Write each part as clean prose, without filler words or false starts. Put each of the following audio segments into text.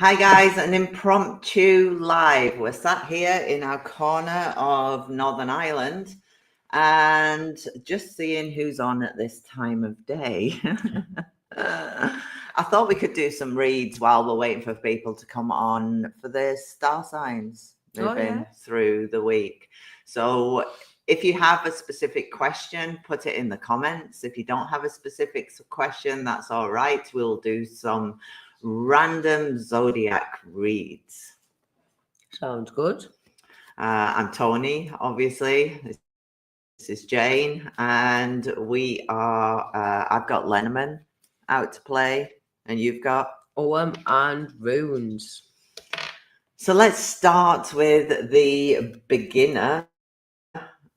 Hi guys, an impromptu live. We're sat here in our corner of Northern Ireland and just seeing who's on at this time of day. I thought we could do some reads while we're waiting for people to come on for the star signs moving through the week. So if you have a specific question, put it in the comments. If you don't have a specific question, that's all right. We'll do some random zodiac reads. Sounds good. I'm Tony, obviously. This is Jane, and we are. I've got Lenormand out to play, and you've got Ogham and Runes. So let's start with the beginner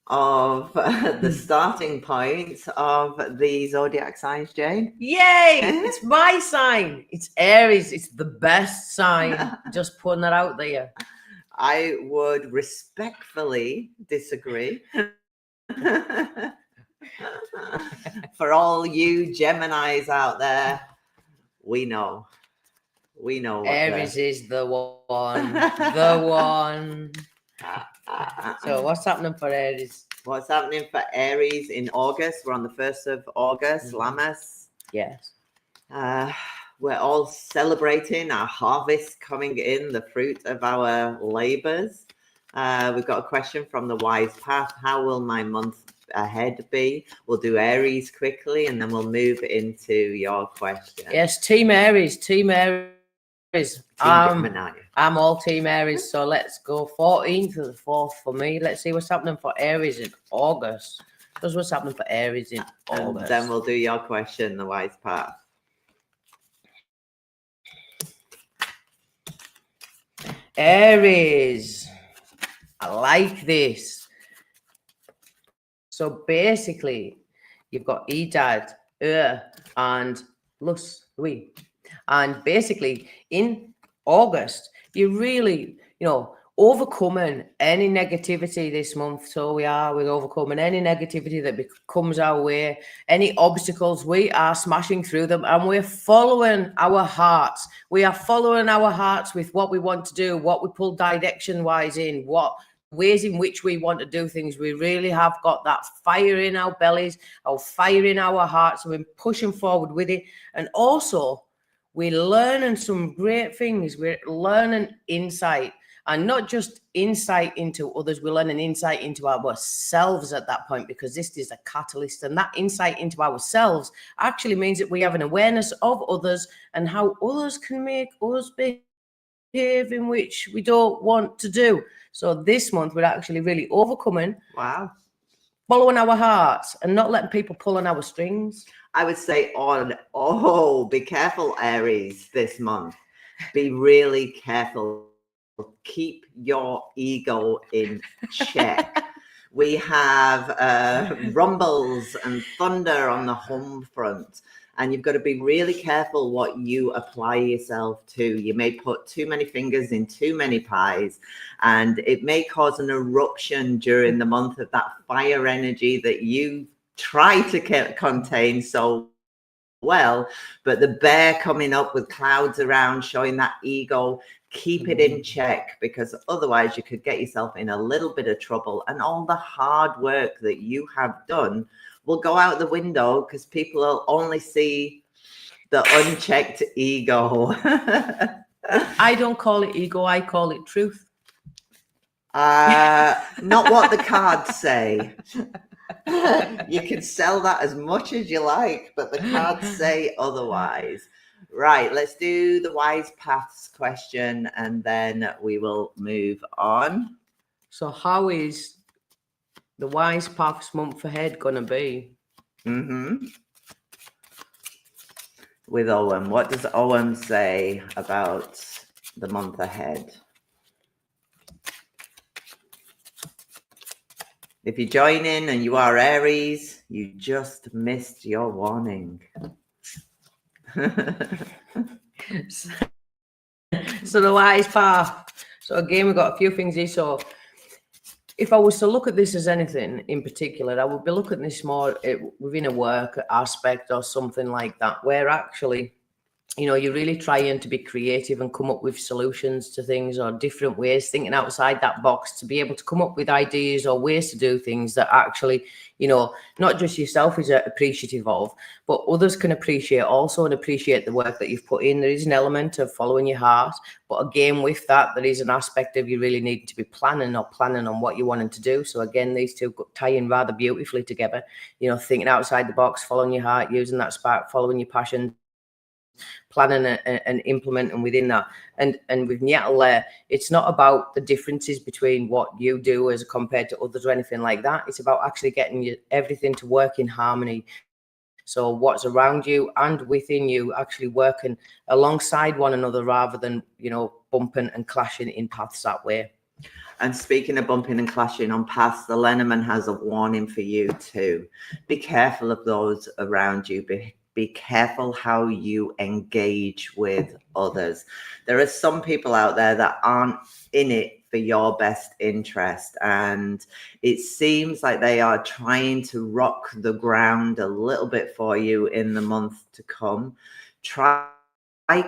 of the starting point of the zodiac signs, Jane. Yay! It's my sign. It's Aries. It's the best sign. Just putting that out there. I would respectfully disagree. For all you Geminis out there, we know. Aries is the one. The one. So what's happening for Aries? What's happening for Aries in August? We're on the 1st of August, Lammas. Yes. We're all celebrating our harvest coming in, the fruit of our labors. We've got a question from the Wise Path. How will my month ahead be? We'll do Aries quickly and then we'll move into your question. Yes, Team Aries. Team Aries. Gemini. I'm all Team Aries, so let's go 14th to the 4th for me. Let's see what's happening for Aries in August. Because what's happening for Aries in August. And then we'll do your question, the Wise Path. Aries. I like this. So basically, you've got Edad, and Louis. And basically, in August, you're really, overcoming any negativity this month. So we're overcoming any negativity that comes our way, any obstacles. We are smashing through them, and we're following our hearts. We are following our hearts with what we want to do, what we pull direction-wise in, what ways in which we want to do things. We really have got that fire in our bellies, our fire in our hearts, and we're pushing forward with it. And also, we're learning some great things. We're learning insight, and not just insight into others. We're learning insight into ourselves at that point, because this is a catalyst, and that insight into ourselves actually means that we have an awareness of others and how others can make us behave in which we don't want to do. So this month, we're actually really overcoming. Wow. Following our hearts and not letting people pull on our strings. I would say be careful, Aries, this month. Be really careful. Keep your ego in check. We have rumbles and thunder on the home front, and you've got to be really careful what you apply yourself to. You may put too many fingers in too many pies, and it may cause an eruption during the month of that fire energy that you try to contain so well, but the bear coming up with clouds around, showing that ego. Keep it in check, because otherwise you could get yourself in a little bit of trouble, and all the hard work that you have done will go out the window because people will only see the unchecked ego. I don't call it ego, I call it truth. Not what the cards say. You can sell that as much as you like, but the cards say otherwise. Right, let's do the Wise Paths question, and then we will move on. So how is the Wise Paths month ahead going to be? With Ogham, what does Ogham say about the month ahead? If you join in and you are Aries, you just missed your warning. So the Wise Path. So again, we've got a few things here. So if I was to look at this as anything in particular, I would be looking at this more within a work aspect or something like that, where actually you know, you're really trying to be creative and come up with solutions to things or different ways, thinking outside that box to be able to come up with ideas or ways to do things that actually, you know, not just yourself is appreciative of, but others can appreciate also and appreciate the work that you've put in. There is an element of following your heart, but again, with that, there is an aspect of you really need to be planning on what you're wanting to do. So again, these two tie in rather beautifully together, you know, thinking outside the box, following your heart, using that spark, following your passion, planning and implementing within that. And with Nyatal, it's not about the differences between what you do as compared to others or anything like that. It's about actually getting everything to work in harmony. So what's around you and within you actually working alongside one another rather than, you know, bumping and clashing in paths that way. And speaking of bumping and clashing on paths, the Lenormand has a warning for you too. Be careful of those around you. Be careful how you engage with others. There are some people out there that aren't in it for your best interest, and it seems like they are trying to rock the ground a little bit for you in the month to come. Try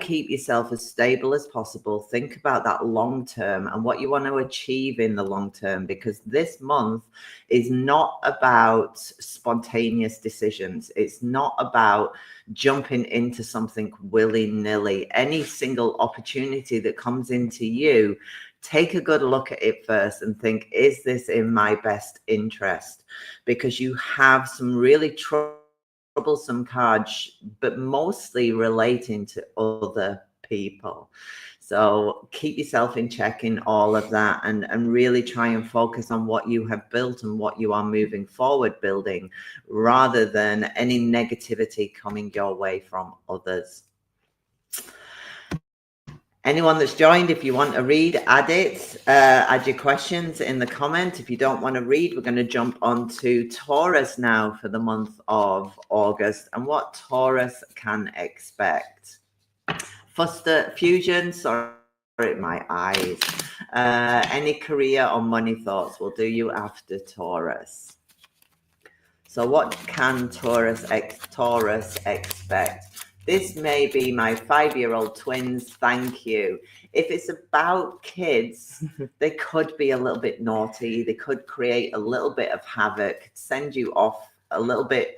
keep yourself as stable as possible. Think about that long term and what you want to achieve in the long term, because this month is not about spontaneous decisions. It's not about jumping into something willy-nilly. Any single opportunity that comes into you, take a good look at it first and think, is this in my best interest? Because you have some really troublesome cards, but mostly relating to other people. So keep yourself in check in all of that, and really try and focus on what you have built and what you are moving forward building, rather than any negativity coming your way from others. Anyone that's joined, if you want to read, add it. Add your questions in the comment. If you don't want to read, we're going to jump on to Taurus now for the month of August and what Taurus can expect. Fuster Fusion, sorry, my eyes. Any career or money thoughts will do you after Taurus. So what can Taurus expect? This may be my 5-year-old twins. Thank you. If it's about kids, they could be a little bit naughty. They could create a little bit of havoc, send you off a little bit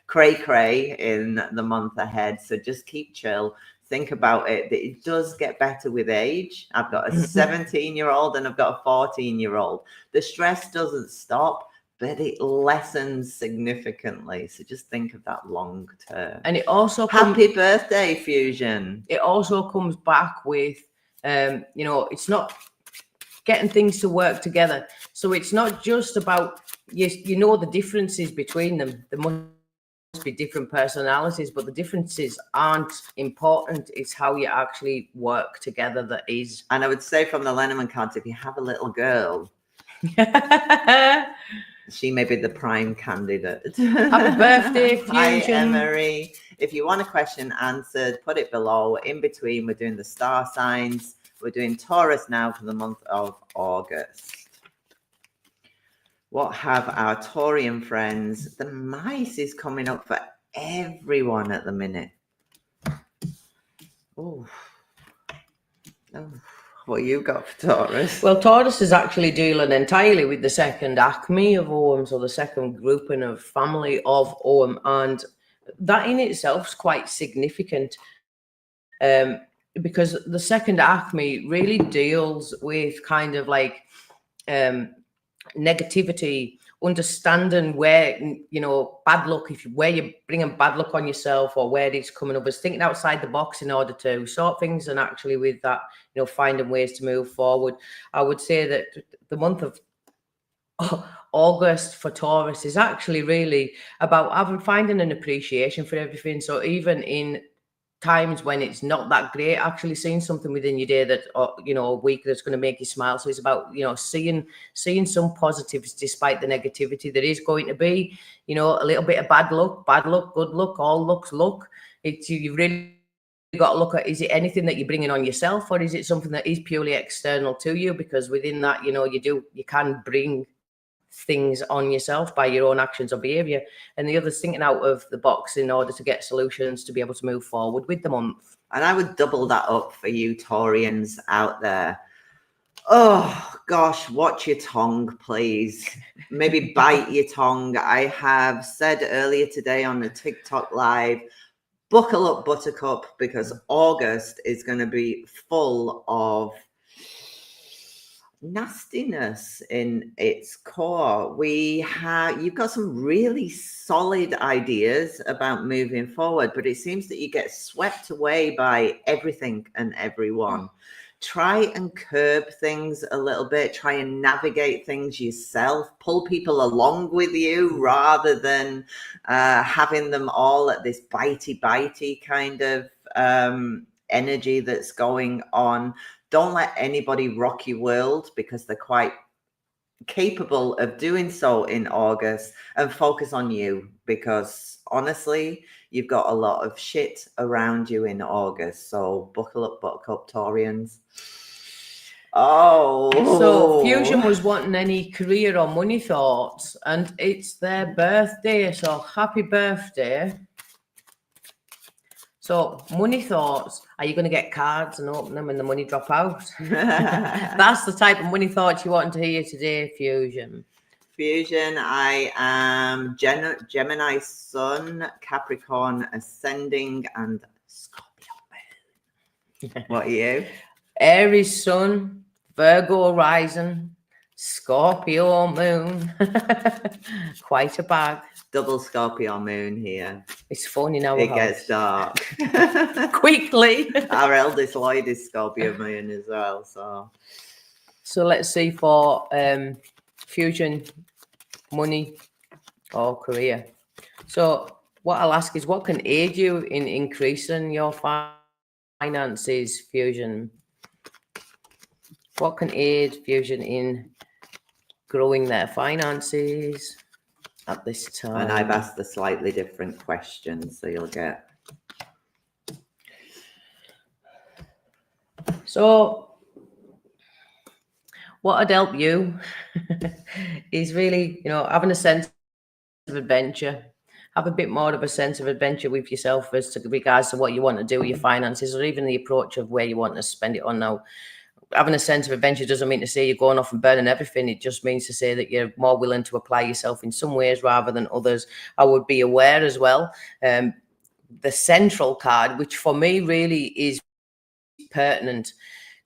cray-cray in the month ahead. So just keep chill. Think about it. It does get better with age. I've got a 17-year-old and I've got a 14-year-old. The stress doesn't stop, but it lessens significantly. So just think of that long term. And it also happy birthday, Fusion. It also comes back with, you know, it's not getting things to work together. So it's not just about, you know, the differences between them. There must be different personalities, but the differences aren't important. It's how you actually work together that is. And I would say from the Lenormand cards, if you have a little girl, she may be the prime candidate. Happy birthday, Fusion. Hi, Emery. If you want a question answered, put it below. In between, we're doing the star signs. We're doing Taurus now for the month of August. What have our Taurian friends? The mice is coming up for everyone at the minute. Oh. What you got for Taurus? Well, Taurus is actually dealing entirely with the second acme of Ogham, so the second grouping of family of Ogham, and that in itself is quite significant because the second acme really deals with kind of like negativity, understanding where, you know, bad luck, where you're bringing bad luck on yourself or where it's coming up, is thinking outside the box in order to sort things, and actually with that, you know, finding ways to move forward. I would say that the month of August for Taurus is actually really about finding an appreciation for everything. So even in times when it's not that great, actually seeing something within your day that, or, you know, a week that's going to make you smile. So it's about, you know, seeing some positives despite the negativity. There is going to be, you know, a little bit of bad luck, good luck, all luck's luck. It's, you've really got to look at, is it anything that you're bringing on yourself, or is it something that is purely external to you? Because within that, you know, you can bring things on yourself by your own actions or behavior, and the other's thinking out of the box in order to get solutions to be able to move forward with the month. And I would double that up for you Taurians out there. Oh gosh, watch your tongue, please. Maybe bite your tongue. I have said earlier today on the TikTok live, buckle up, Buttercup, because August is going to be full of nastiness in its core. You've got some really solid ideas about moving forward, but it seems that you get swept away by everything and everyone. Try and curb things a little bit, try and navigate things yourself, pull people along with you rather than having them all at this bitey kind of energy that's going on. Don't let anybody rock your world, because they're quite capable of doing so in August, and focus on you, because honestly, you've got a lot of shit around you in August. So buckle up, Buttercup Taurians. Oh, so Fusion was wanting any career or money thoughts, and it's their birthday, so happy birthday. So money thoughts, are you going to get cards and open them and the money drop out? That's the type of money thoughts you want to hear today, Fusion. Fusion, I am Gemini Sun, Capricorn Ascending, and Scorpio Moon. What are you? Aries Sun, Virgo Rising, Scorpio Moon. Quite a bag. Double Scorpio Moon here. It's fun in our It house. gets dark. Quickly. Our eldest Lloyd is Scorpio Moon as well. So let's see for Fusion, money or career. So what I'll ask is, what can aid you in increasing your finances, Fusion? What can aid Fusion in growing their finances at this time? And I've asked a slightly different question, so you'll get. So what would help you is really, having a sense of adventure. Have a bit more of a sense of adventure with yourself as to regards to what you want to do with your finances, or even the approach of where you want to spend it on now. Having a sense of adventure doesn't mean to say you're going off and burning everything. It just means to say that you're more willing to apply yourself in some ways rather than others. I would be aware as well. The central card, which for me really is pertinent.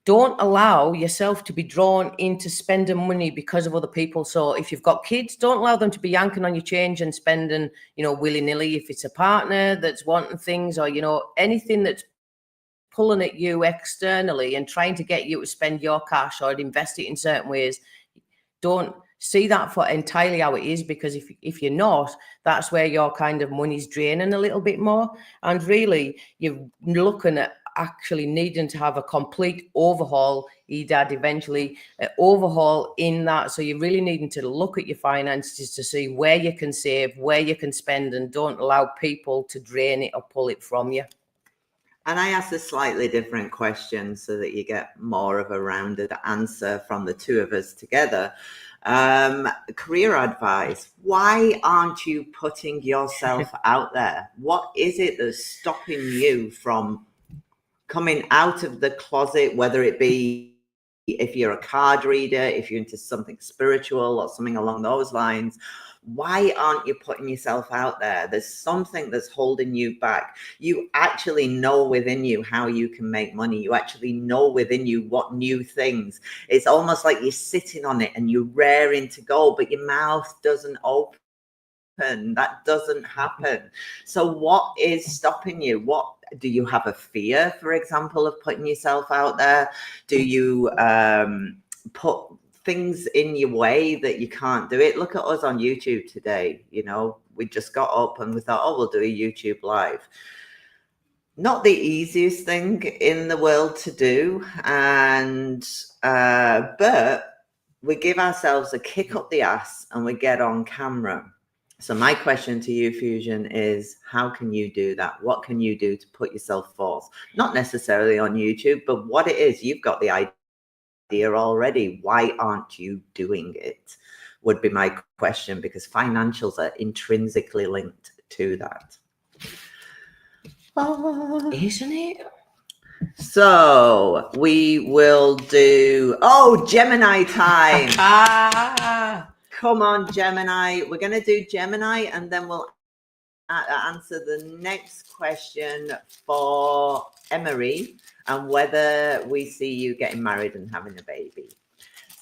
Don't allow yourself to be drawn into spending money because of other people. So if you've got kids, don't allow them to be yanking on your change and spending, willy-nilly. If it's a partner that's wanting things, or, anything that's pulling at you externally and trying to get you to spend your cash or invest it in certain ways, don't see that for entirely how it is, because if you're not, that's where your kind of money's draining a little bit more. And really, you're looking at actually needing to have a complete overhaul, EDAD eventually, overhaul in that. So you're really needing to look at your finances to see where you can save, where you can spend, and don't allow people to drain it or pull it from you. And I asked a slightly different question so that you get more of a rounded answer from the two of us together. Career advice. Why aren't you putting yourself out there? What is it that's stopping you from coming out of the closet, whether it be if you're a card reader, if you're into something spiritual or something along those lines? Why aren't you putting yourself out there? There's something that's holding you back. You actually know within you how you can make money. You actually know within you what new things. It's almost like you're sitting on it and you're raring to go, but your mouth doesn't open. That doesn't happen. So what is stopping you? What do you have a fear, for example, of putting yourself out there? Do you put things in your way that you can't do it? Look at us on YouTube today. We just got up and we thought, oh, we'll do a YouTube live. Not the easiest thing in the world to do, and but we give ourselves a kick up the ass and we get on camera. So my question to you, Fusion, is how can you do that? What can you do to put yourself forth? Not necessarily on YouTube, but what it is, you've got the idea already. Why aren't you doing it? Would be my question, because financials are intrinsically linked to that. Isn't it? So we will do, Gemini time. Come on, Gemini. We're going to do Gemini, and then we'll answer the next question for Emery and whether we see you getting married and having a baby.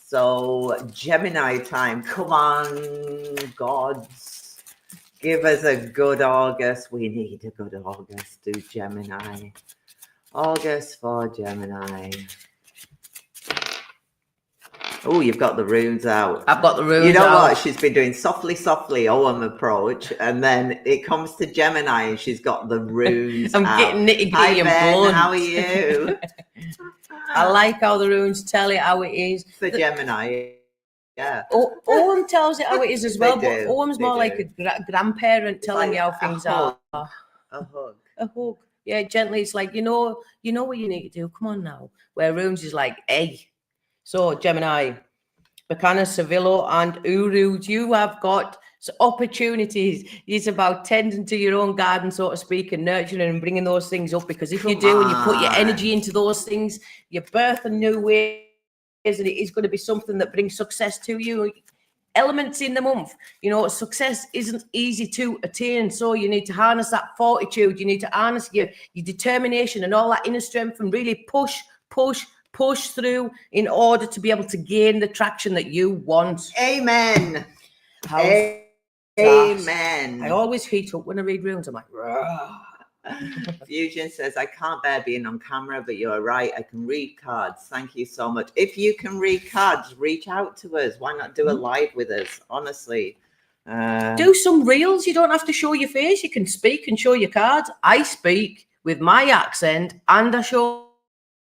So Gemini time. Come on, gods. Give us a good August. We need a good August. Do Gemini. August for Gemini. Oh, you've got the runes out. I've got the runes out. You know what? She's been doing softly, OM approach, and then it comes to Gemini, and she's got the runes I'm out. getting nitty Hi, gritty and Ben. blunt. How are you? I like how the runes tell it how it is. For Gemini, yeah. OM tells it how it is as well, They but do, OM's they more do. like a grandparent telling like you how a things hug. are. A hug. A hug. Yeah, gently. It's like, you know what you need to do. Come on now. Where runes is like, hey. So Gemini, Bacana, Sevillo, and Uru, you have got opportunities. It's about tending to your own garden, so to speak, and nurturing and bringing those things up. Because if you do and you put your energy into those things, you birth a new ways, and it is going to be something that brings success to you. Elements in the month, success isn't easy to attain, so you need to harness that fortitude. You need to harness your determination and all that inner strength, and really push through in order to be able to gain the traction that you want. Amen. Amen. I always heat up when I read runes. I'm like, rah. Fusion says, I can't bear being on camera, but you're right. I can read cards. Thank you so much. If you can read cards, reach out to us. Why not do a live with us? Honestly. Do some reels. You don't have to show your face. You can speak and show your cards. I speak with my accent and I show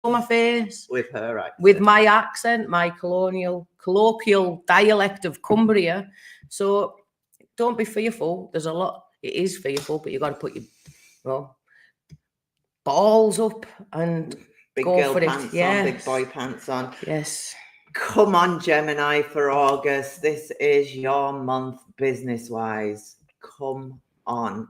my face. With her accent. With my accent, my colloquial dialect of Cumbria. So don't be fearful. There's a lot. It is fearful, but you've got to put your balls up and big go girl for pants it. Yes. on, big boy pants on. Yes. Come on, Gemini, for August. This is your month business-wise. Come on.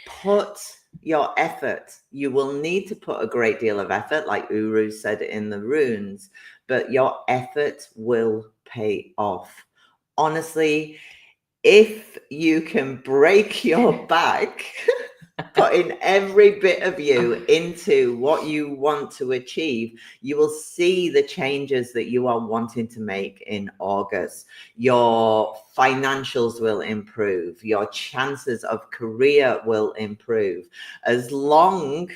Put your effort. You will need to put a great deal of effort, like Uru said in the runes, but your effort will pay off. Honestly, if you can break your back putting every bit of you into what you want to achieve, you will see the changes that you are wanting to make in August. Your financials will improve. Your chances of career will improve. As long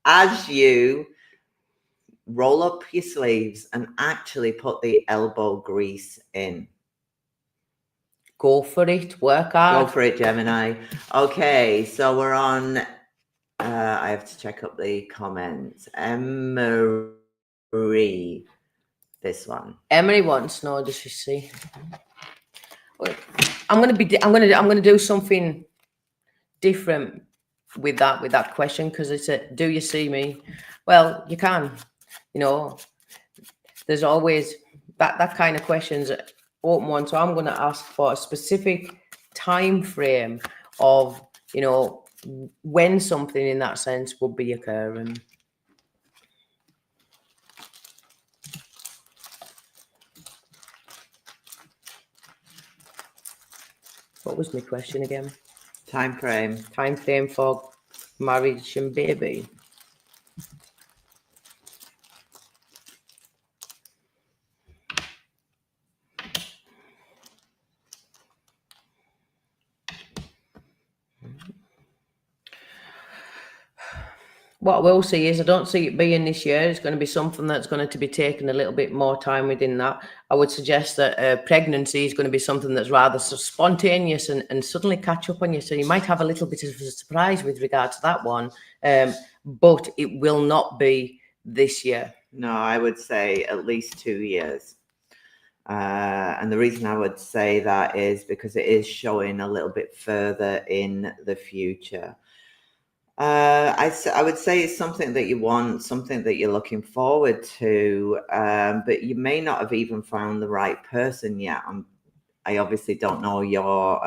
as you roll up your sleeves and actually put the elbow grease in. Go for it. Work hard. Go for it, Gemini. Okay, so we're on. I have to check up the comments. Emery, this one. Emery wants to know, does she see? I'm gonna do something different with that question, because it's a, do you see me? Well, you can. There's always that kind of questions. Open one, so I'm going to ask for a specific time frame of when something in that sense would be occurring. What was my question again? Time frame for marriage and baby. What I will see is I don't see it being this year. It's going to be something that's going to be taking a little bit more time within that. I would suggest that pregnancy is going to be something that's rather spontaneous and suddenly catch up on you. So you might have a little bit of a surprise with regard to that one, but it will not be this year. No, I would say at least 2 years. And the reason I would say that is because it is showing a little bit further in the future. I would say it's something that you want, something that you're looking forward to, but you may not have even found the right person yet. I obviously don't know your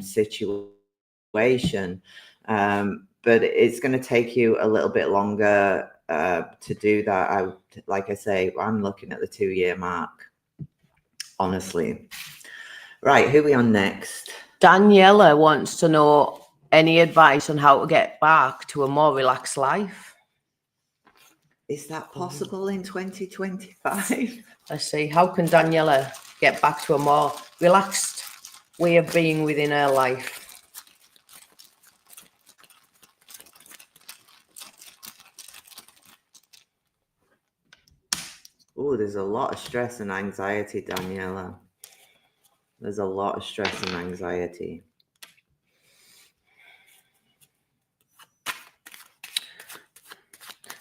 situation, but it's going to take you a little bit longer to do that. Like I say, I'm looking at the 2-year mark, honestly. Right, who are we on next? Daniela wants to know any advice on how to get back to a more relaxed life. Is that possible in 2025? Let's see, how can Daniela get back to a more relaxed way of being within her life? Oh, there's a lot of stress and anxiety, Daniela. There's a lot of stress and anxiety.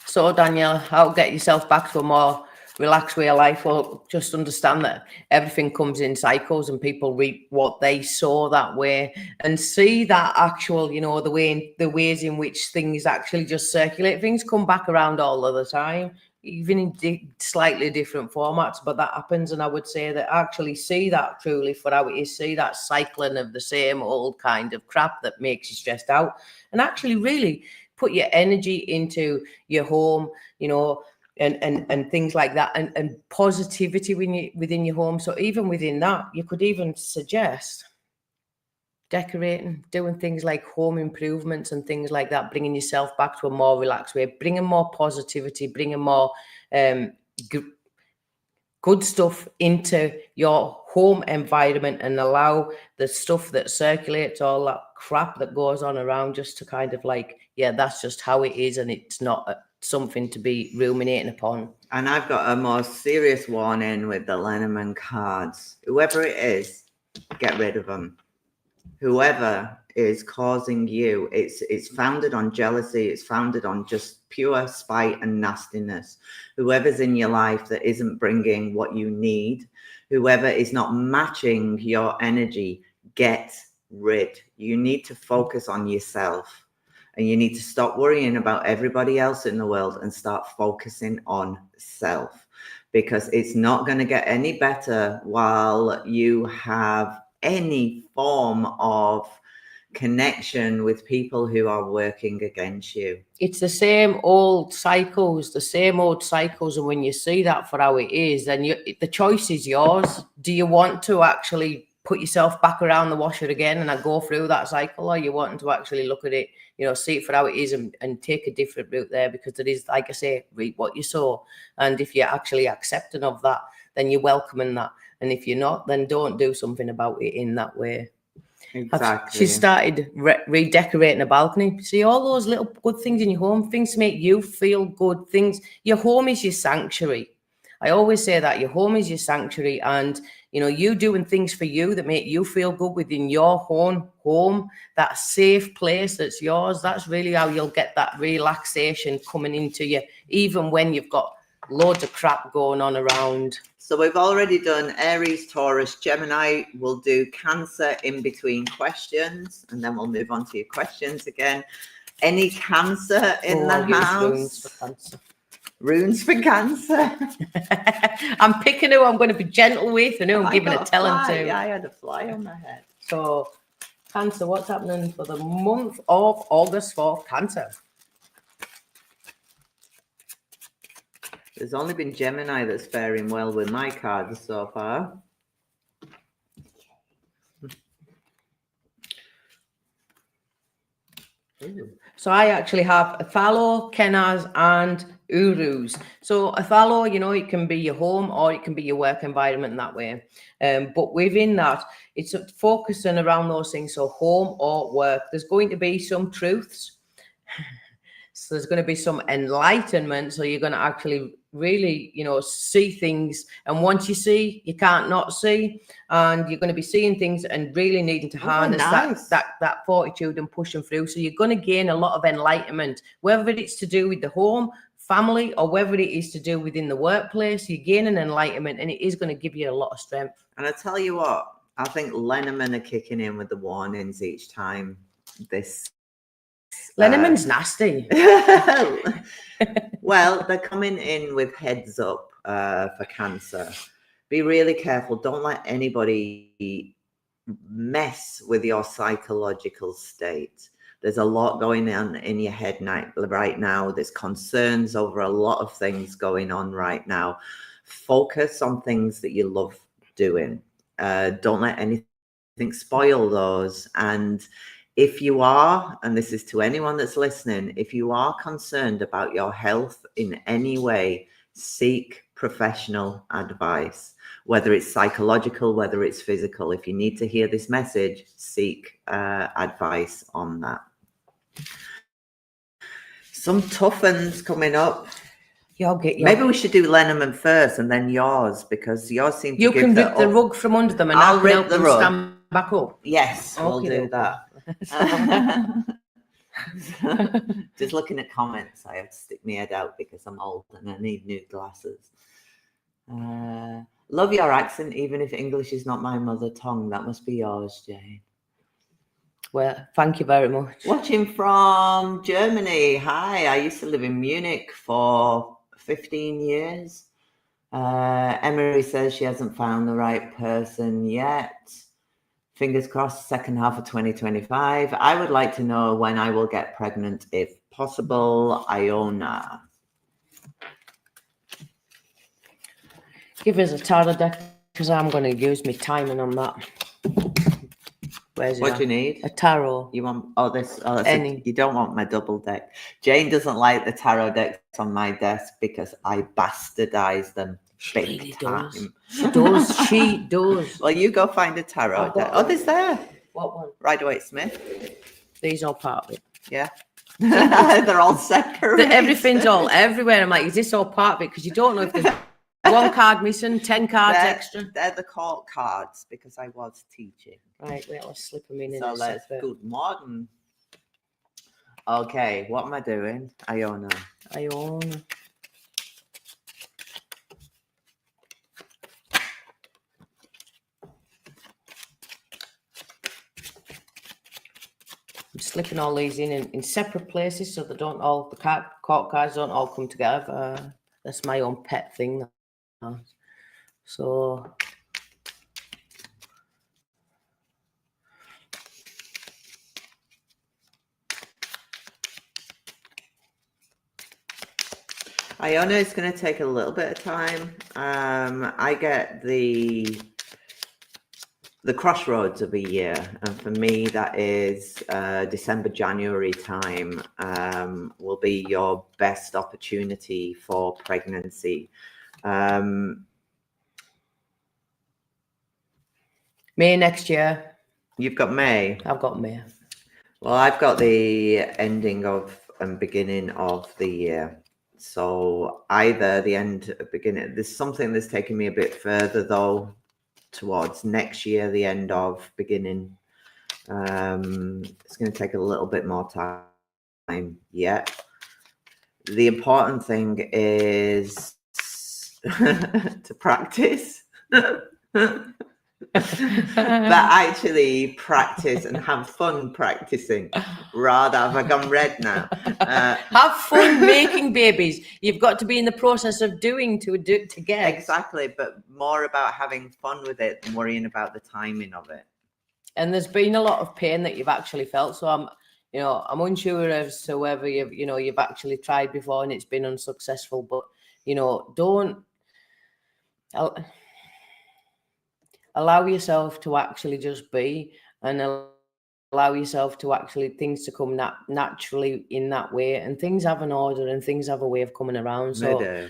So, Daniela, how to get yourself back to a more relaxed way of life? Well, just understand that everything comes in cycles and people reap what they sow that way, and see that actual, you know, the ways in which things actually just circulate. Things come back around all of the time, even in slightly different formats, but that happens. And I would say that actually see that truly for how it is, see that cycling of the same old kind of crap that makes you stressed out, and actually really put your energy into your home, you know, and things like that, and positivity within your home. So even within that, you could even suggest decorating, doing things like home improvements and things like that, bringing yourself back to a more relaxed way, bringing more positivity, bringing more good stuff into your home environment, and allow the stuff that circulates, all that crap that goes on around, just to kind of like, yeah, that's just how it is, and it's not something to be ruminating upon. And I've got a more serious warning with the Lenormand cards. Whoever it is, get rid of them. Whoever is causing you, it's founded on jealousy. It's founded on just pure spite and nastiness. Whoever's in your life that isn't bringing what you need, whoever is not matching your energy, get rid. You need to focus on yourself, and you need to stop worrying about everybody else in the world and start focusing on self, because it's not going to get any better while you have any form of connection with people who are working against you. It's the same old cycles. And when you see that for how it is, then the choice is yours. Do you want to actually put yourself back around the washer again and go through that cycle, or you want to actually look at it, you know, see it for how it is, and take a different route there? Because it is, like I say, reap what you sow. And if you're actually accepting of that, then you're welcoming that. And if you're not, then don't do something about it in that way. Exactly. She started redecorating a balcony. See all those little good things in your home, things to make you feel good, things. Your home is your sanctuary. I always say that your home is your sanctuary, and you know, you doing things for you that make you feel good within your own home, that safe place that's yours. That's really how you'll get that relaxation coming into you, even when you've got loads of crap going on around. So we've already done Aries, Taurus, Gemini. We'll do Cancer in between questions, and then we'll move on to your questions again. Any Cancer in the house? Runes for Cancer. Runes for Cancer. I'm picking who I'm going to be gentle with and who I'm giving a telling to. Yeah, I had a fly on my head. So, Cancer, what's happening for the month of August for Cancer? There's only been Gemini that's faring well with my cards so far. So I actually have Othello, Kenaz, and Urus. So Othello, you know, it can be your home or it can be your work environment in that way. But within that, it's focusing around those things. So home or work, there's going to be some truths. So there's going to be some enlightenment. So you're going to actually really, you know, see things. And once you see, you can't not see. And you're going to be seeing things and really needing to harness that fortitude and pushing through. So you're going to gain a lot of enlightenment, whether it's to do with the home, family, or whether it is to do within the workplace. You're gaining enlightenment, and it is going to give you a lot of strength. And I tell you what, I think Lenormand are kicking in with the warnings each time this. Lenormand's nasty. Well, they're coming in with heads up for Cancer. Be really careful. Don't let anybody mess with your psychological state. There's a lot going on in your head right now. There's concerns over a lot of things going on right now. Focus on things that you love doing. Don't let anything spoil those. And if you are, and this is to anyone that's listening, if you are concerned about your health in any way, seek professional advice, whether it's psychological, whether it's physical. If you need to hear this message, seek advice on that. Some tough ones coming up. Maybe we should do Lenormand first and then yours, because yours seem to You give can rip the rug from under them and I'll I can help rip the them rug. stand back up. Yes, we'll Okay, do okay. that. Just looking at comments, I have to stick my head out because I'm old and I need new glasses. Love your accent, even if English is not my mother tongue. That must be yours, Jane. Well, thank you very much. Watching from Germany. Hi, I used to live in Munich for 15 years. Emery says she hasn't found the right person yet. Fingers crossed, second half of 2025. I would like to know when I will get pregnant, if possible. Iona. Give us a tarot deck, because I'm going to use my timing on that. Where's it? What do you need? A tarot. You want this? Oh, Any. You don't want my double deck. Jane doesn't like the tarot decks on my desk because I bastardize them. She big really time. does. She does. She does. Well, you go find a tarot deck. Oh, there's there. What one? Rider-Waite-Smith. These all part of it. Yeah. They're all separate. Everything's all everywhere. I'm like, is this all part of it? Because you don't know if there's one card missing, 10 cards extra. They're the court cards because I was teaching. Right, wait, let's slip them in. So let's good morning. Okay, what am I doing? Iona. Iona. I'm slipping all these in separate places so they don't all, the court cards don't all come together. That's my own pet thing. So Iona, it's going to take a little bit of time. I get the crossroads of a year, and for me that is December, January time will be your best opportunity for pregnancy. May next year. You've got May. I've got May. Well, I've got the ending of and beginning of the year. So either the end or beginning. There's something that's taking me a bit further though, towards next year, the end of, beginning. It's going to take a little bit more time yet. The important thing is to practice. But actually practice and have fun practicing. Rather, have I gone red now? Have fun making babies. You've got to be in the process of doing to get. Exactly, but more about having fun with it than worrying about the timing of it. And there's been a lot of pain that you've actually felt. So I'm unsure as to whether you've actually tried before and it's been unsuccessful. But don't allow yourself to actually just be, and allow yourself to actually things to come naturally in that way. And things have an order and things have a way of coming around. So,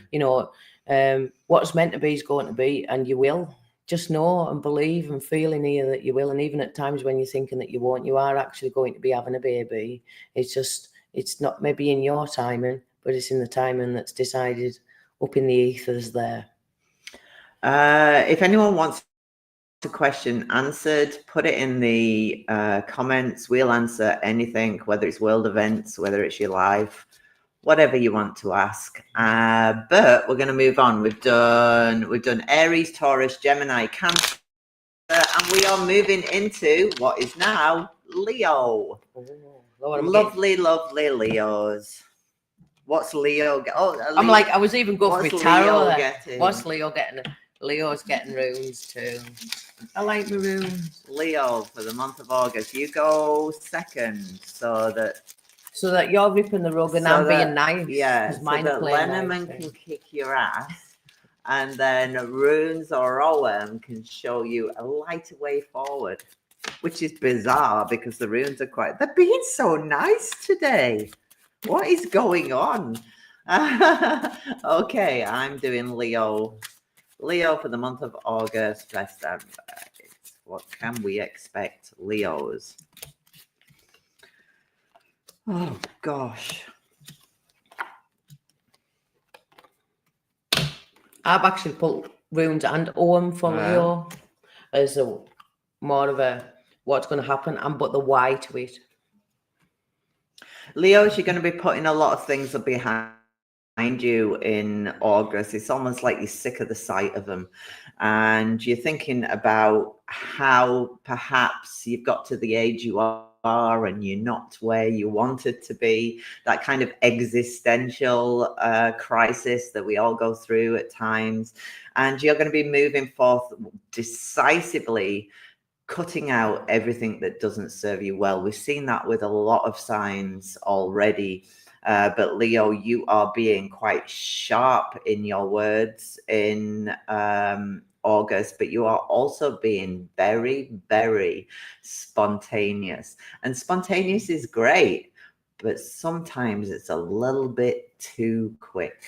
what's meant to be is going to be, and you will. Just know and believe and feel in here that you will. And even at times when you're thinking that you won't, you are actually going to be having a baby. It's not maybe in your timing, but it's in the timing that's decided up in the ethers there. If anyone wants a question answered, put it in the comments. We'll answer anything, whether it's world events, whether it's your life, whatever you want to ask. But we're going to move on. We've done Aries, Taurus, Gemini, Cancer, and we are moving into what is now Leo. Lovely Leos. What's Leo? I'm like, I was even going for tarot. Getting? What's Leo getting? Leo's getting runes too. I like my runes. Leo, for the month of August, you go second so that you're ripping the rug and I'm being nice. Yeah, 'cause so mine are that playing Lenormand nice, can kick your ass, and then Runes or OM can show you a lighter way forward, which is bizarre because the runes are they're being so nice today. What is going on? Okay, I'm doing Leo. Leo for the month of August. Best advice. What can we expect, Leos? Oh gosh. I've actually put runes and OM for Leo as a more of a what's going to happen and but the why to it. Leos, you're going to be putting a lot of things behind you in August. It's almost like you're sick of the sight of them, and you're thinking about how perhaps you've got to the age you are and you're not where you wanted to be. That kind of existential crisis that we all go through at times, and you're going to be moving forth decisively, cutting out everything that doesn't serve you well. We've seen that with a lot of signs already. But Leo, you are being quite sharp in your words in August, but you are also being very, very spontaneous. And spontaneous is great, but sometimes it's a little bit too quick.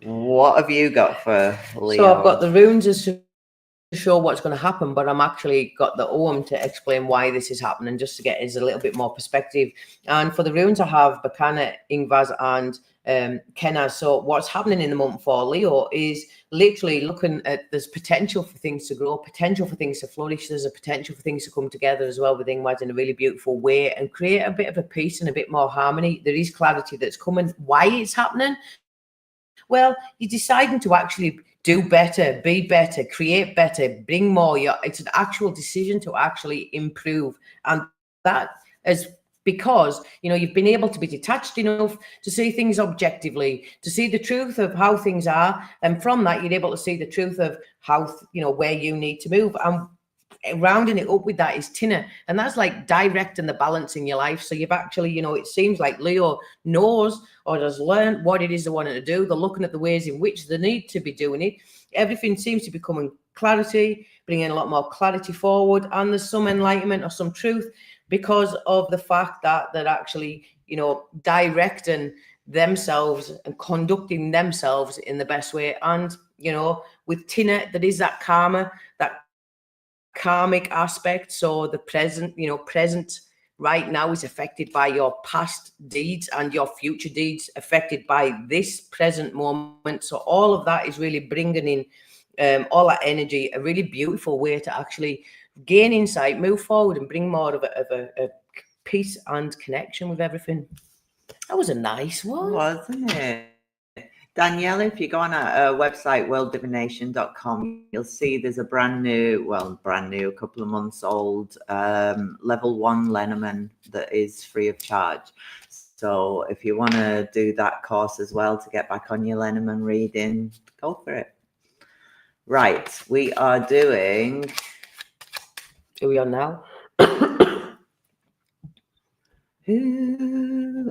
What have you got for Leo? So I've got the runes as to show what's going to happen, but I'm actually got the OM to explain why this is happening, just to get us a little bit more perspective. And for the runes, I have Bakana, Ingvaz, and Kenaz. So what's happening in the month for Leo is literally looking at there's potential for things to grow, potential for things to flourish. There's a potential for things to come together as well with Ingvaz in a really beautiful way and create a bit of a peace and a bit more harmony. There is clarity that's coming. Why it's happening? Well, you're deciding to actually do better, be better, create better, bring more. It's an actual decision to actually improve. And that is because, you've been able to be detached enough to see things objectively, to see the truth of how things are. And from that, you're able to see the truth of how, where you need to move. And rounding it up with that is Tina, and that's like directing the balance in your life. So you've actually, it seems like Leo knows or has learned what it is they want to do. They're looking at the ways in which they need to be doing it. Everything seems to be coming clarity, bringing a lot more clarity forward, and there's some enlightenment or some truth because of the fact that they're actually, directing themselves and conducting themselves in the best way. And with Tina, there is that karma, that karmic aspect. So the present, present right now is affected by your past deeds, and your future deeds affected by this present moment. So all of that is really bringing in all that energy, a really beautiful way to actually gain insight, move forward, and bring more of a peace and connection with everything. That was a nice one, wasn't it? Danielle, if you go on our website, worlddivination.com, you'll see there's a brand new, a couple of months old, level 1 Lenormand that is free of charge. So if you want to do that course as well to get back on your Lenormand reading, go for it. Right, we are doing... Who are we on now?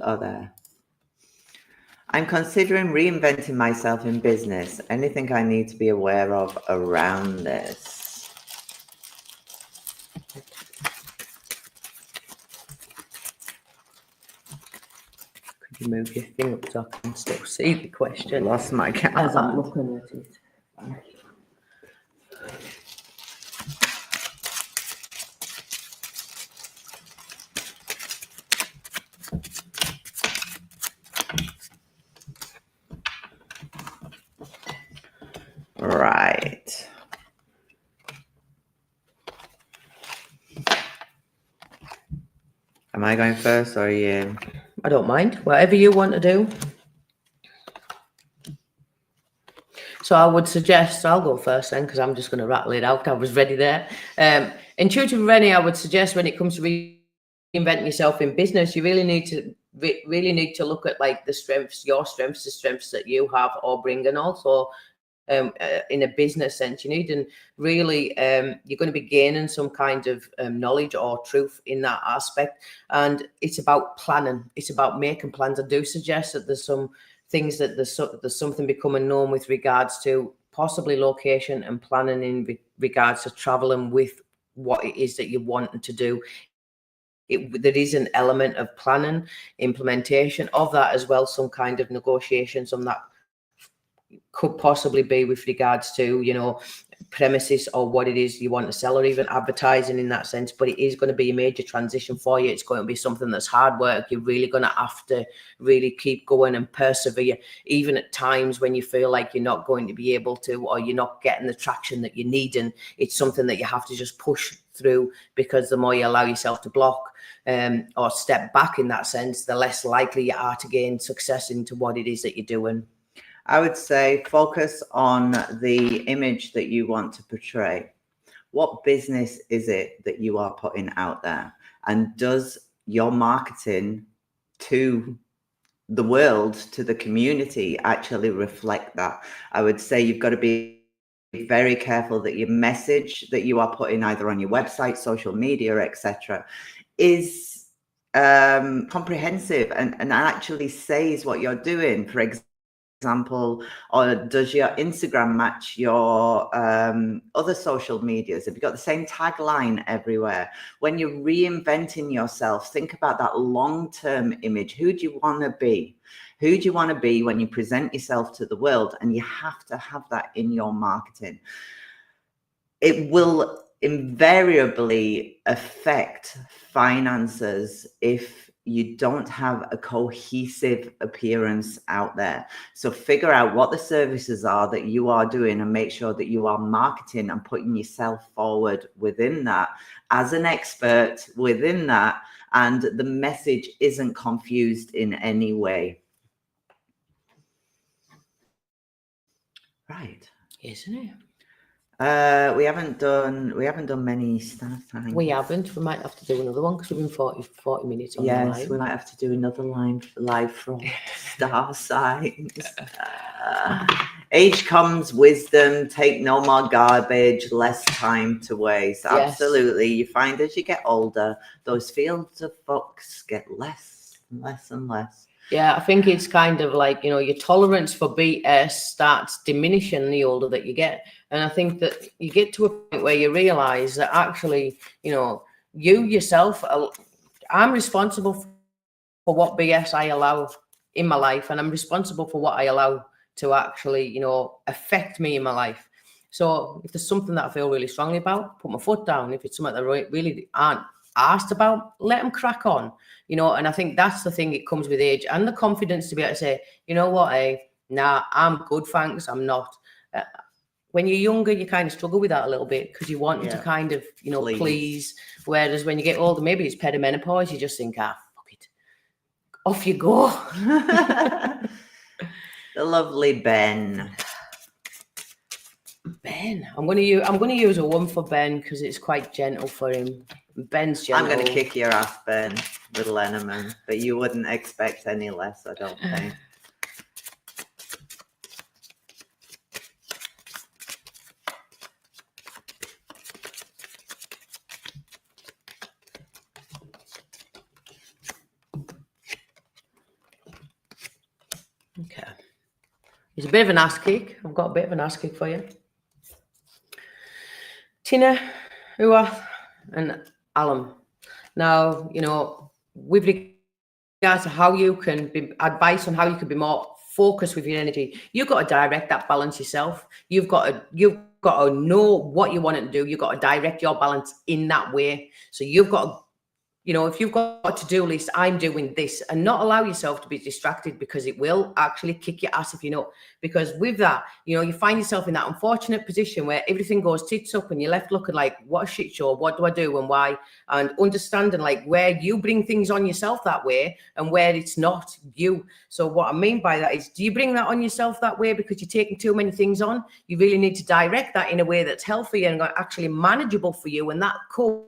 Oh, there. I'm considering reinventing myself in business. Anything I need to be aware of around this? Could you move your thing up so I can still see the question? I lost my camera. As I'm looking at it. Right. Am I going first or are you? I don't mind. Whatever you want to do. So I would suggest, I'll go first then, because I'm just going to rattle it out. I was ready there. Intuitive Rennie, I would suggest when it comes to reinventing yourself in business, you really need to look at like the strengths, your strengths, the strengths that you have or bring, and also in a business sense. You need, and really you're going to be gaining some kind of knowledge or truth in that aspect. And it's about planning. It's about making plans. I do suggest that there's some things that there's something becoming known with regards to possibly location and planning in regards to traveling with what it is that you're wanting to do. There is an element of planning, implementation of that as well, some kind of negotiations on that could possibly be with regards to, you know, premises or what it is you want to sell, or even advertising in that sense. But it is going to be a major transition for you. It's going to be something that's hard work. You're really going to have to really keep going and persevere, even at times when you feel like you're not going to be able to, or you're not getting the traction that you need. And it's something that you have to just push through, because the more you allow yourself to block or step back in that sense, the less likely you are to gain success into what it is that you're doing. I would say focus on the image that you want to portray. What business is it that you are putting out there? And does your marketing to the world, to the community, actually reflect that? I would say you've got to be very careful that your message that you are putting either on your website, social media, etc., is comprehensive and actually says what you're doing. For example, or does your Instagram match your other social medias? Have you got the same tagline everywhere? When you're reinventing yourself, think about that long-term image. Who do you want to be? Who do you want to be when you present yourself to the world? And you have to have that in your marketing. It will invariably affect finances if you don't have a cohesive appearance out there. So figure out what the services are that you are doing and make sure that you are marketing and putting yourself forward within that as an expert within that, and the message isn't confused in any way. Right. Isn't it? We haven't done many star signs. We haven't. We might have to do another one because we've been 40 minutes on the Yes, line. we might have to do another live from star signs. Age comes wisdom, take no more garbage, less time to waste. Yes. Absolutely. You find as you get older, those fields of books get less and less and less. Yeah, I think it's kind of like, you know, your tolerance for BS starts diminishing the older that you get. And I think that you get to a point where you realize that actually, you know, you yourself, I'm responsible for what BS I allow in my life, and I'm responsible for what I allow to actually, you know, affect me in my life. So if there's something that I feel really strongly about, put my foot down. If it's something that I really aren't asked about, let them crack on, you know. And I think that's the thing, it comes with age and the confidence to be able to say, you know what, nah, I'm good, thanks, I'm not. When you're younger, you kind of struggle with that a little bit because you want to kind of, you know, please. Whereas when you get older, maybe it's perimenopause, you just think, fuck it, off you go. The lovely Ben. Ben, I'm gonna use a one for Ben because it's quite gentle for him. Ben's gentle. I'm gonna kick your ass, Ben, little enemy, but you wouldn't expect any less, I don't think. Okay. It's a bit of an ass kick. I've got a bit of an ass kick for you. Tina, Uath, and Alan. Now, you know, with regards to how you can be, advice on how you can be more focused with your energy, you've got to direct that balance yourself. You've got to know what you want to do. You've got to direct your balance in that way. So you've got to, you know, if you've got a to-do list, I'm doing this, and not allow yourself to be distracted, because it will actually kick your ass if you know. Because with that, you know, you find yourself in that unfortunate position where everything goes tits up and you're left looking like, what a shit show, what do I do and why? And understanding like where you bring things on yourself that way and where it's not you. So what I mean by that is, do you bring that on yourself that way because you're taking too many things on? You really need to direct that in a way that's healthy and actually manageable for you, and that could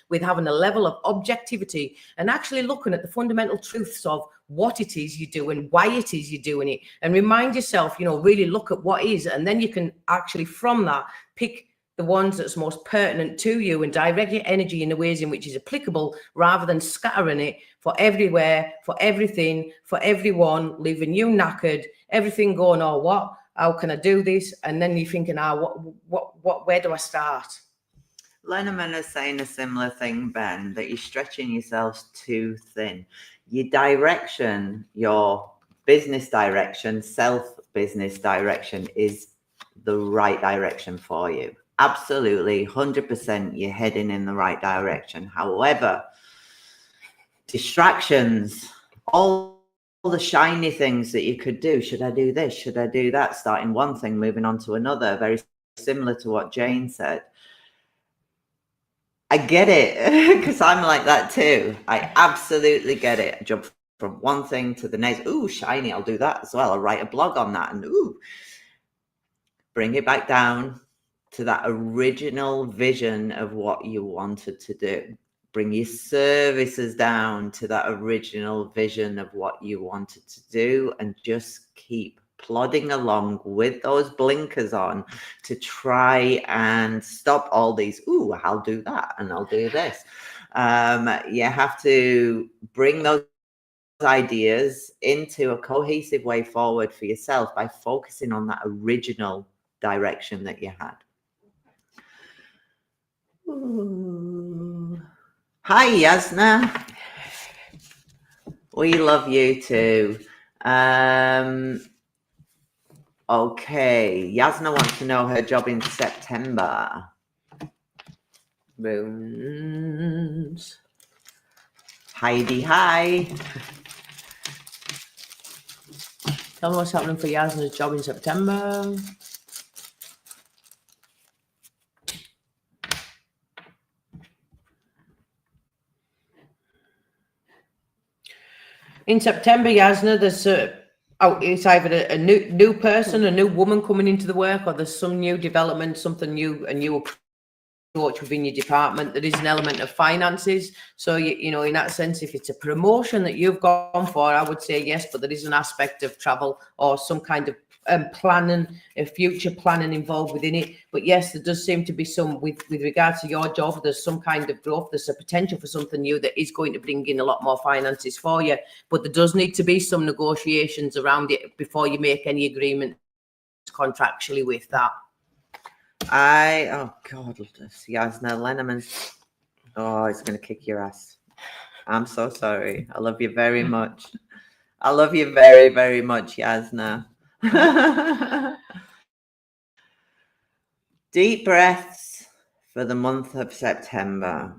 with having a level of objectivity and actually looking at the fundamental truths of what it is you do and why it is you're doing it, and remind yourself, really look at what is, and then you can actually from that pick the ones that's most pertinent to you and direct your energy in the ways in which is applicable, rather than scattering it for everywhere, for everything, for everyone, leaving you knackered, everything going, oh, what? How can I do this? And then you're thinking, where do I start? Lenormand is saying a similar thing, Ben, that you're stretching yourselves too thin. Your direction, your business direction, self-business direction is the right direction for you. Absolutely, 100% you're heading in the right direction. However, distractions, all the shiny things that you could do. Should I do this? Should I do that? Starting one thing, moving on to another. Very similar to what Jane said. I get it, because I'm like that too. I absolutely get it. I jump from one thing to the next. Ooh, shiny, I'll do that as well. I'll write a blog on that. And ooh, bring it back down to that original vision of what you wanted to do. Bring your services down to that original vision of what you wanted to do, and just keep plodding along with those blinkers on to try and stop all these, ooh, I'll do that and I'll do this. You have to bring those ideas into a cohesive way forward for yourself by focusing on that original direction that you had. Ooh. Hi, Yasna. We love you too. Okay, Yasna wants to know her job in September. Runes. Heidi, hi. Tell me what's happening for Yasna's job in September. In September, Yasna, there's it's either a new person, a new woman coming into the work, or there's some new development, something new, a new approach within your department. There is an element of finances. So, in that sense, if it's a promotion that you've gone for, I would say yes, but there is an aspect of travel or some kind of planning, future planning involved within it. But yes, there does seem to be some, with regards to your job, there's some kind of growth. There's a potential for something new that is going to bring in a lot more finances for you. But there does need to be some negotiations around it before you make any agreement contractually with that. Oh God, Yasna Lenormand. Oh, it's going to kick your ass. I'm so sorry. I love you very much. I love you very, very much, Yasna. Deep breaths for the month of September.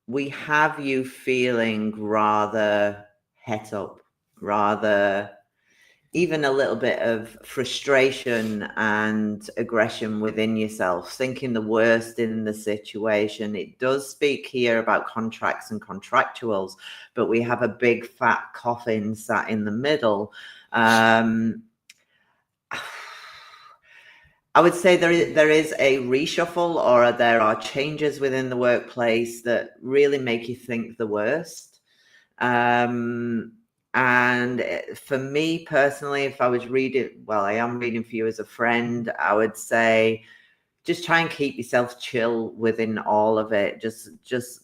We have you feeling rather het up, rather even a little bit of frustration and aggression within yourself, thinking the worst in the situation. It does speak here about contracts and contractuals, but we have a big fat coffin sat in the middle. I would say there is a reshuffle, or there are changes within the workplace that really make you think the worst. And for me personally, if I was reading, well, I am reading for you as a friend, I would say just try and keep yourself chill within all of it. Just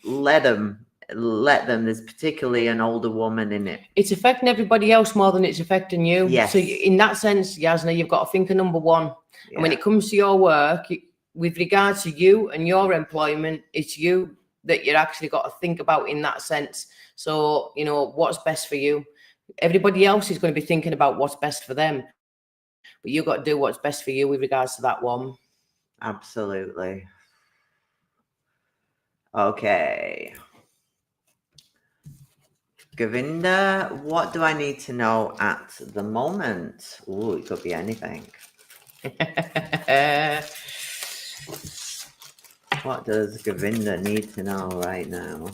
let them. There's particularly an older woman in it. It's affecting everybody else more than it's affecting you. Yes. So in that sense, Yasna, you've got to think of number one. Yeah. And when it comes to your work, with regards to you and your employment, it's you that you're actually got to think about in that sense. So, what's best for you. Everybody else is going to be thinking about what's best for them. But you've got to do what's best for you with regards to that one. Absolutely. Okay. Govinda, what do I need to know at the moment? Ooh, it could be anything. What does Govinda need to know right now?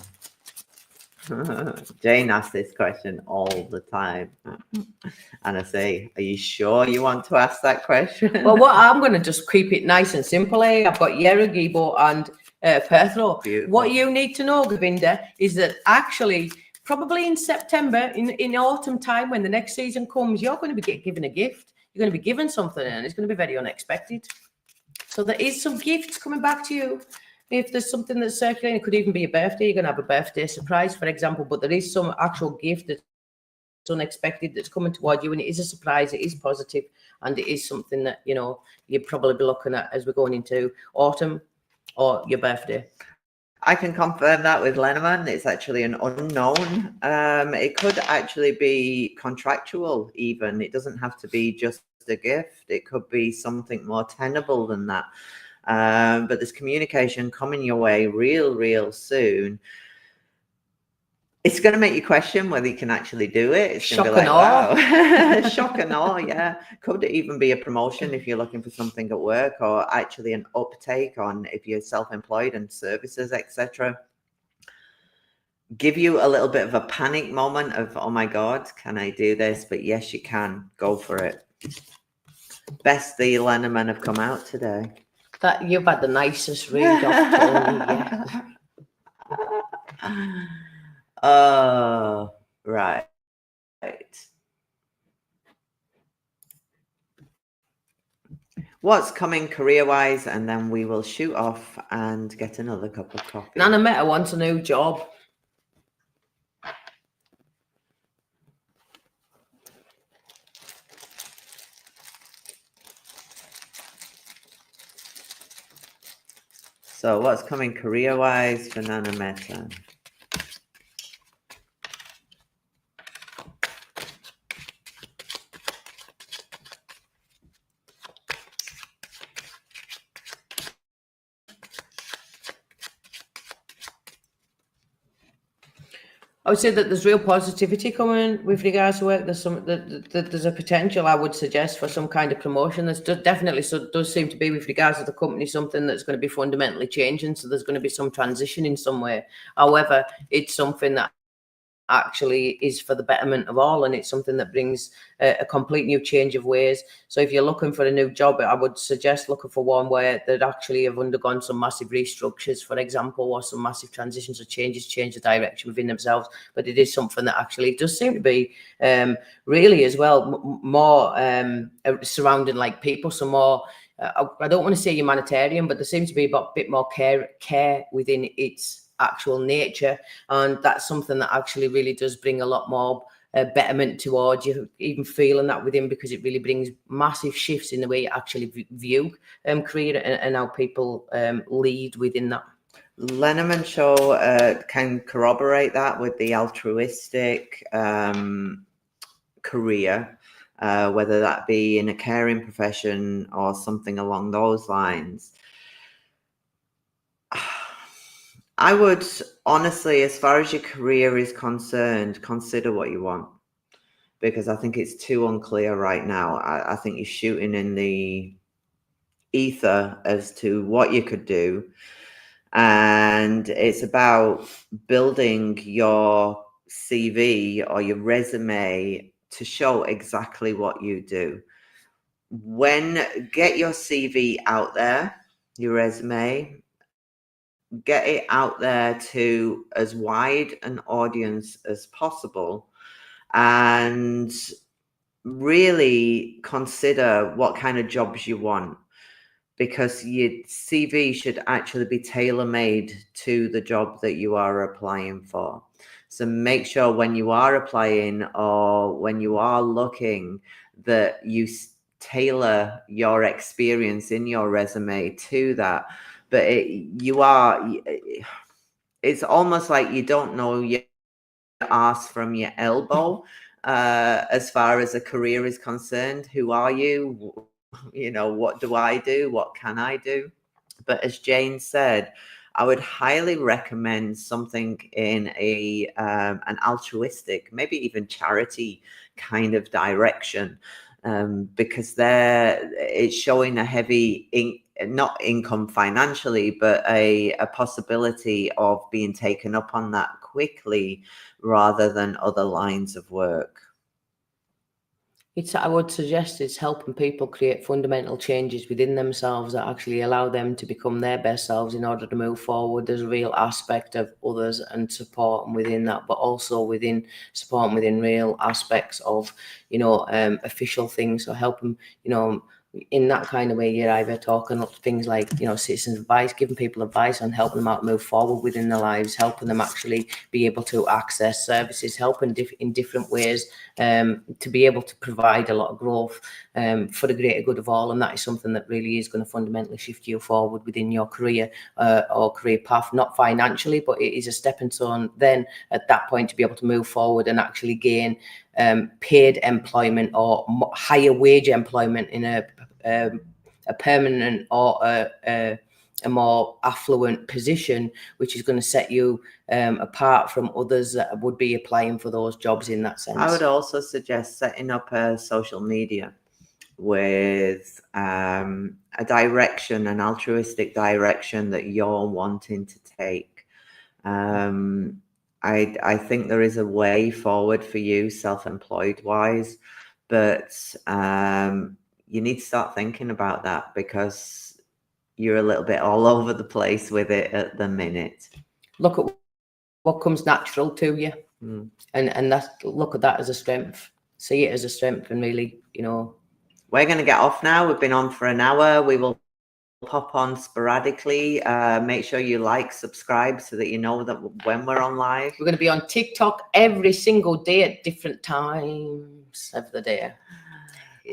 Jane asks this question all the time. And I say, are you sure you want to ask that question? Well, I'm going to just keep it nice and simple. I've got Yera Gibo and Perth Row. Beautiful. What you need to know, Govinda, is that actually probably in September, in autumn time, when the next season comes, you're going to be given a gift. You're going to be given something, and it's going to be very unexpected. So there is some gifts coming back to you. If there's something that's circulating, it could even be a birthday. You're going to have a birthday surprise, for example, but there is some actual gift that's unexpected that's coming toward you, and it is a surprise. It is positive, and it is something that, you know, you'll probably be looking at as we're going into autumn or your birthday. I can confirm that with Lenormand. It's actually an unknown. It could actually be contractual even. It doesn't have to be just a gift. It could be something more tenable than that. But there's communication coming your way real soon. It's going to make you question whether you can actually do it. It's Shock going to be like, and wow. Shock and awe, yeah. Could even be a promotion if you're looking for something at work, or actually an uptake on if you're self-employed and services, etc. Give you a little bit of a panic moment of, oh my God, can I do this? But yes, you can. Go for it. Best the Lenormand have come out today. That you've had the nicest read off Tony, yeah. Oh, right. What's coming career-wise, and then we will shoot off and get another cup of coffee. Nana Meta wants a new job. So what's coming career-wise for Nana Meta? I would say that there's real positivity coming with regards to work. There's there's a potential, I would suggest, for some kind of promotion. There's definitely does seem to be, with regards to the company, something that's going to be fundamentally changing. So there's going to be some transition in some way. However, it's something that actually is for the betterment of all, and it's something that brings a complete new change of ways. So if you're looking for a new job, I would suggest looking for one where they actually have undergone some massive restructures, for example, or some massive transitions or change the direction within themselves. But it is something that actually does seem to be really as well more surrounding like people, some more I don't want to say humanitarian, but there seems to be a bit more care within its actual nature, and that's something that actually really does bring a lot more betterment towards you, even feeling that within, because it really brings massive shifts in the way you actually view career and how people lead within that. Lenormand show can corroborate that with the altruistic career, whether that be in a caring profession or something along those lines. I would honestly, as far as your career is concerned, consider what you want, because I think it's too unclear right now. I think you're shooting in the ether as to what you could do. And it's about building your CV or your resume to show exactly what you do. Get your CV out there, your resume, get it out there to as wide an audience as possible, and really consider what kind of jobs you want, because your CV should actually be tailor-made to the job that you are applying for. So make sure when you are applying or when you are looking that you tailor your experience in your resume to that. But it's almost like you don't know your ass from your elbow as far as a career is concerned. Who are you? You know, what do I do? What can I do? But as Jane said, I would highly recommend something in an altruistic, maybe even charity kind of direction, because it's showing a heavy not income financially, but a possibility of being taken up on that quickly rather than other lines of work. I would suggest it's helping people create fundamental changes within themselves that actually allow them to become their best selves in order to move forward. There's a real aspect of others and supporting within that, but also within supporting within real aspects of, official things. So helping, in that kind of way, you're either talking up things like, citizens advice, giving people advice on helping them out move forward within their lives, helping them actually be able to access services, helping in different ways to be able to provide a lot of growth for the greater good of all. And that is something that really is going to fundamentally shift you forward within your career or career path, not financially, but it is a stepping stone then at that point to be able to move forward and actually gain paid employment or higher wage employment in a permanent or a more affluent position, which is going to set you apart from others that would be applying for those jobs in that sense. I would also suggest setting up a social media with a direction, an altruistic direction that you're wanting to take. I think there is a way forward for you self-employed wise, but you need to start thinking about that because you're a little bit all over the place with it at the minute. Look at what comes natural to you, and look at that as a strength. See it as a strength, and really, We're going to get off now. We've been on for an hour. We will pop on sporadically. Make sure you like, subscribe so that you know that when we're on live. We're going to be on TikTok every single day at different times of the day.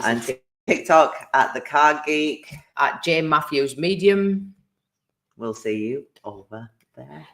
And TikTok at The Card Geek. At Jane Matthews Medium. We'll see you over there.